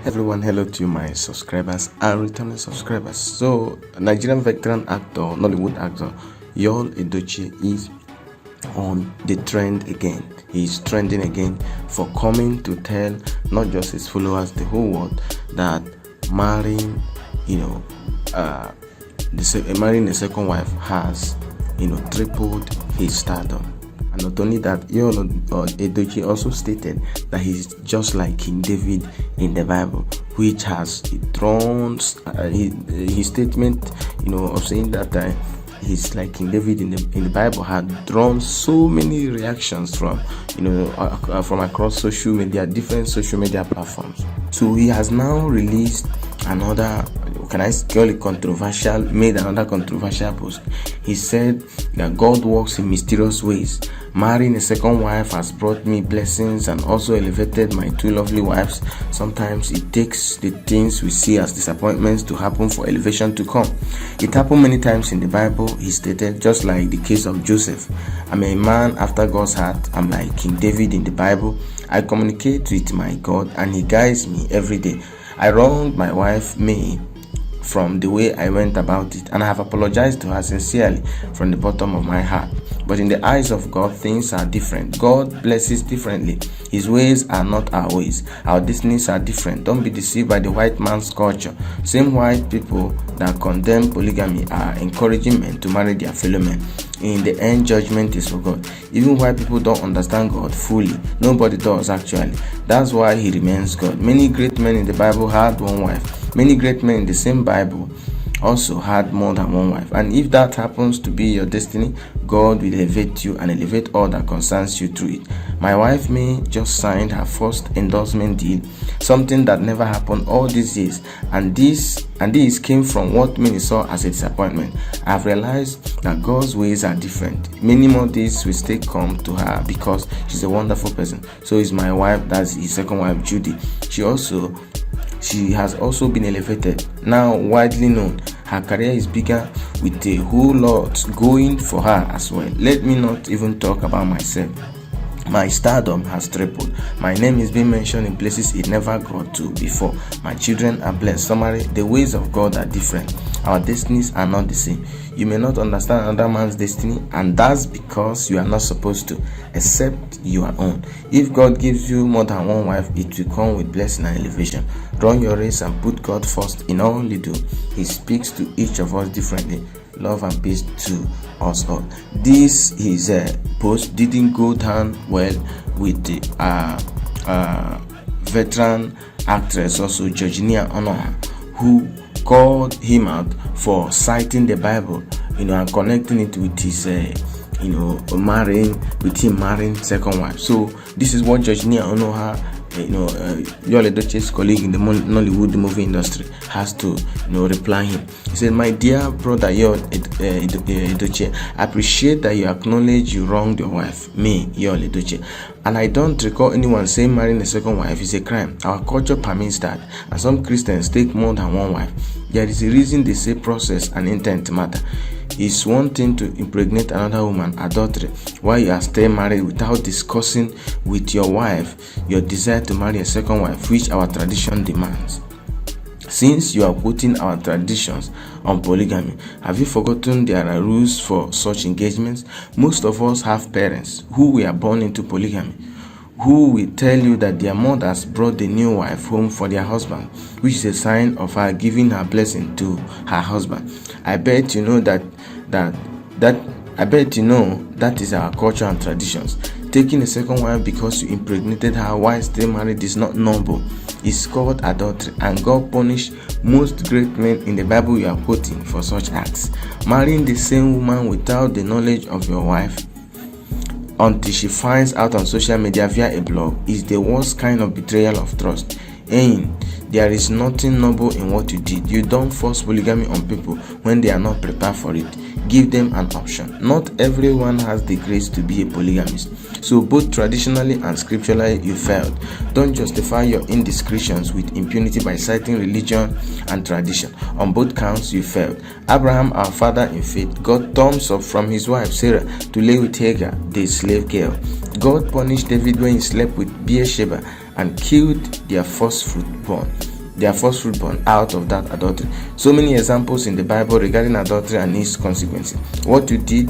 Everyone, hello to my subscribers and returning subscribers. So, Nigerian veteran actor, Nollywood actor, Yul EDOCHIE is on the trend again. He's trending again for coming to tell not just his followers, the whole world, that marrying, marrying a second wife has, tripled his stardom. And not only that, Yul EDOCHIE also stated that he's just like King David in the Bible, which has drawn his statement, of saying that he's like King David in the Bible had drawn so many reactions from from across social media, different social media platforms. So he has now released another, can I call it controversial, made another controversial post. He said that God works in mysterious ways. Marrying a second wife has brought me blessings and also elevated my two lovely wives. Sometimes it takes the things we see as disappointments to happen for elevation to come. It happened many times in the Bible, he stated, just like the case of Joseph. I'm a man after God's heart. I'm like King David in the Bible. I communicate with my God and he guides me every day. I wronged my wife May from the way I went about it, and I have apologized to her sincerely from the bottom of my heart. But in the eyes of God, things are different. God blesses differently. His ways are not our ways. Our destinies are different. Don't be deceived by the white man's culture. Same white people that condemn polygamy are encouraging men to marry their fellow men. In the end, judgment is for God. Even white people don't understand God fully. Nobody does, actually. That's why he remains God. Many great men in the Bible had one wife. Many great men in the same Bible also had more than one wife. And if that happens to be your destiny, God will elevate you and elevate all that concerns you through it. My wife May just signed her first endorsement deal, something that never happened all these years. And this came from what many saw as a disappointment. I've realized that God's ways are different. Many more days will still come to her because she's a wonderful person. So is my wife, that's his second wife, Judy. She has also been elevated, now widely known. Her career is bigger with a whole lot going for her as well. Let me not even talk about myself. My stardom has tripled. My name is being mentioned in places it never got to before. My children are blessed. Summary, the ways of God are different. Our destinies are not the same. You may not understand another man's destiny, and that's because you are not supposed to, except your own. If God gives you more than one wife, it will come with blessing and elevation. Run your race and put God first in all you do. He speaks to each of us differently. Love and peace to us all. This is a post didn't go down well with the veteran actress, also Georgina Onuoha, who called him out for citing the Bible, and connecting it with his marrying second wife. So this is what Georgina Onuoha, Yul EDOCHIE's colleague in the Nollywood movie industry, has to reply him. He said, "My dear brother Yul EDOCHIE, I appreciate that you acknowledge you wronged your wife, me, Yul EDOCHIE, and I don't recall anyone saying marrying a second wife is a crime. Our culture permits that, and some Christians take more than one wife. There is a reason they say process and intent matter. It's one thing to impregnate another woman, adultery, while you are still married without discussing with your wife your desire to marry a second wife, which our tradition demands. Since you are putting our traditions on polygamy, have you forgotten there are rules for such engagements? Most of us have parents who were born into polygamy, who will tell you that their mothers brought the new wife home for their husband, which is a sign of her giving her blessing to her husband. I bet you know that is our culture and traditions. Taking a second wife because you impregnated her while still married is not noble. It's called adultery, and God punished most great men in the Bible you are quoting for such acts. Marrying the same woman without the knowledge of your wife until she finds out on social media via a blog is the worst kind of betrayal of trust. There is nothing noble in what you did. You don't force polygamy on people when they are not prepared for it. Give them an option. Not everyone has the grace to be a polygamist. So both traditionally and scripturally you failed. Don't justify your indiscretions with impunity by citing religion and tradition. On both counts you failed. Abraham, our father in faith, got thumbs up from his wife Sarah to lay with Hagar, the slave girl. God punished David when he slept with Bathsheba and killed their first fruitborn. their first fruitborn out of that adultery. So many examples in the Bible regarding adultery and its consequences. What you did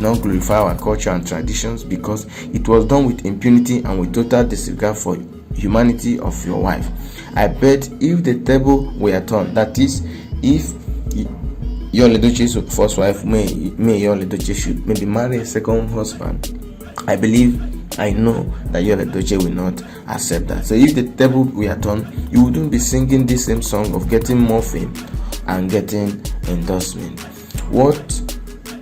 not glorify our culture and traditions because it was done with impunity and with total disregard for humanity of your wife. I bet if the table were turned, that is, if Yuledochie's first wife, May Yuledochie, should maybe marry a second husband, I know that Yuledochie will not accept that. So if the table were turned, you wouldn't be singing this same song of getting more fame and getting endorsement. What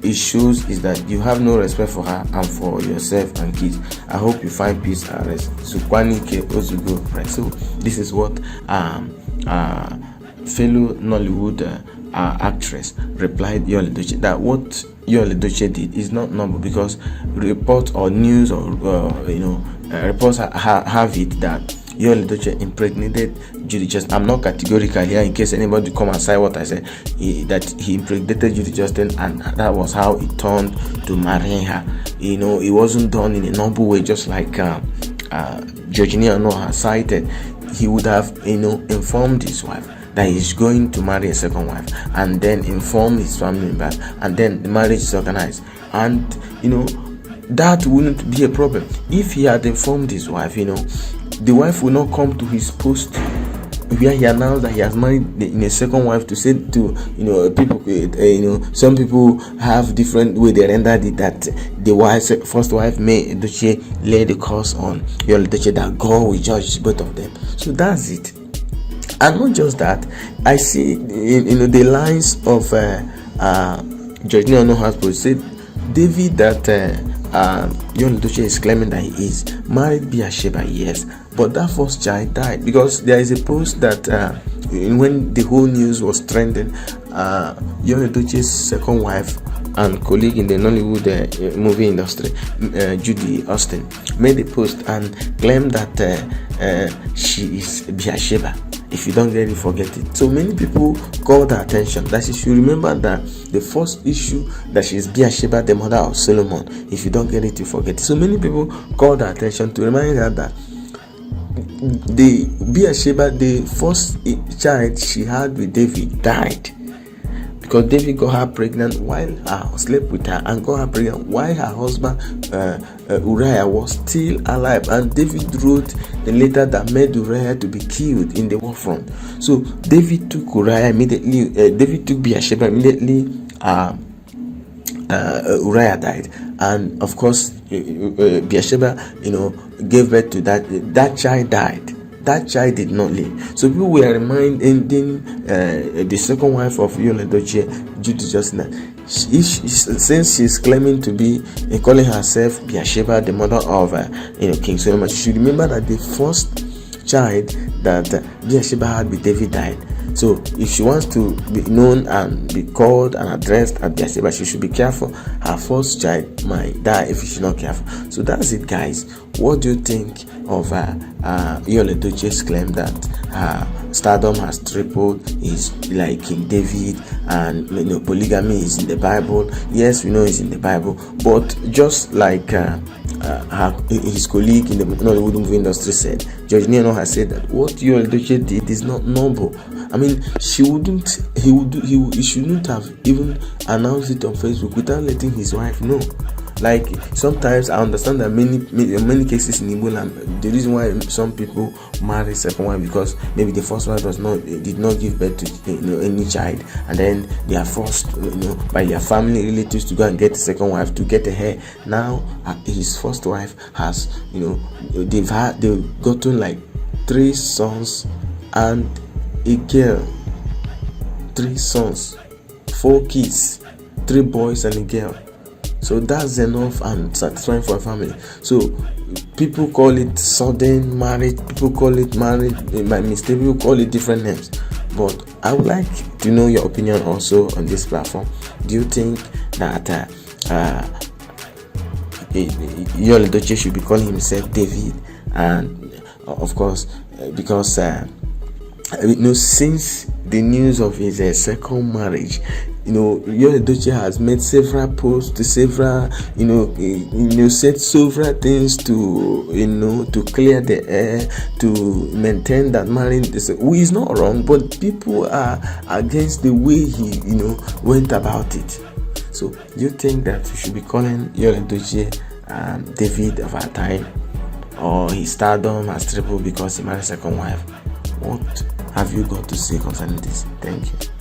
it shows is that you have no respect for her and for yourself and kids. I hope you find peace and rest. Sukwani Ke Ozugo. Right. So this is what fellow Nollywood actress replied Yuledochie, that what Yuledochie did is not normal, because reports or news or reports have it that Yuledochie impregnated Judy Justin. I'm not categorical here in case anybody come and say what I said, that he impregnated Judy Justin and that was how he turned to marrying her. It wasn't done in a noble way, just like Georgina Onuoha cited. He would have informed his wife that he's going to marry a second wife, and then inform his family members, and then the marriage is organized, and that wouldn't be a problem. If he had informed his wife, the wife will not come to his post where he announced that he has married a second wife to say to people. Some people have different way they rendered it, that the first wife May Edochie laid the curse on Yuledochie that God will judge both of them. So that's it. And not just that, I see the lines of Georgina Onuoha's post said David that Yuledochie is claiming that he is married Bathsheba, yes, but that first child died. Because there is a post that when the whole news was trending, Yuledochie's second wife and colleague in the Nollywood movie industry, Judy Austin, made a post and claimed that she is Bathsheba. If you don't get it, forget it. So many people called her attention that she should remember that the first issue, that she is Bathsheba, the mother of Solomon. If you don't get it, you forget it. So many people called her attention to remind her that the Bathsheba, the first child she had with David, died because David got her pregnant while slept with her, and got her pregnant while her husband Uriah was still alive. And David wrote the letter that made Uriah to be killed in the war front. So David took Uriah immediately. David took Bathsheba immediately. Uriah died, and of course Bathsheba, gave birth to that child died. That child did not live. So people were reminding the second wife of Yuledochie, Judy Justin, since she's claiming to be calling herself Bathsheba, the mother of King Solomon, she should remember that the first child that Bathsheba had with David died. So if she wants to be known and be called and addressed as Bathsheba, she should be careful. Her first child might die if she's not careful. So that's it, guys. What do you think of Yuledochie's claim that Stardom has tripled, is like King David, and polygamy is in the Bible? Yes, we know it's in the Bible, but just like his colleague in the Nollywood movie industry said, Georgina Onuoha said that what Yuledochie did is not normal. I mean, he shouldn't have even announced it on Facebook without letting his wife know. Like, sometimes I understand that many cases in Igbo land, the reason why some people marry second wife because maybe the first wife did not give birth to any child, and then they are forced by their family relatives to go and get a second wife to get a heir. Now his first wife has they've gotten like 3 sons and a girl, 3 sons, 4 kids, 3 boys and a girl. So that's enough and satisfying for a family. So people call it sudden marriage, people call it marriage by mistake, people call it different names. But I would like to know your opinion also on this platform. Do you think that Yuledochie should be calling himself David? And of course, because since the news of his second marriage Yul EDOCHIE has made several posts, several, said several things to, to clear the air, to maintain that marriage is not wrong, but people are against the way he, went about it. So, do you think that we should be calling Yul EDOCHIE David of our time, or his stardom has tripled because he married a second wife? What have you got to say concerning this? Thank you.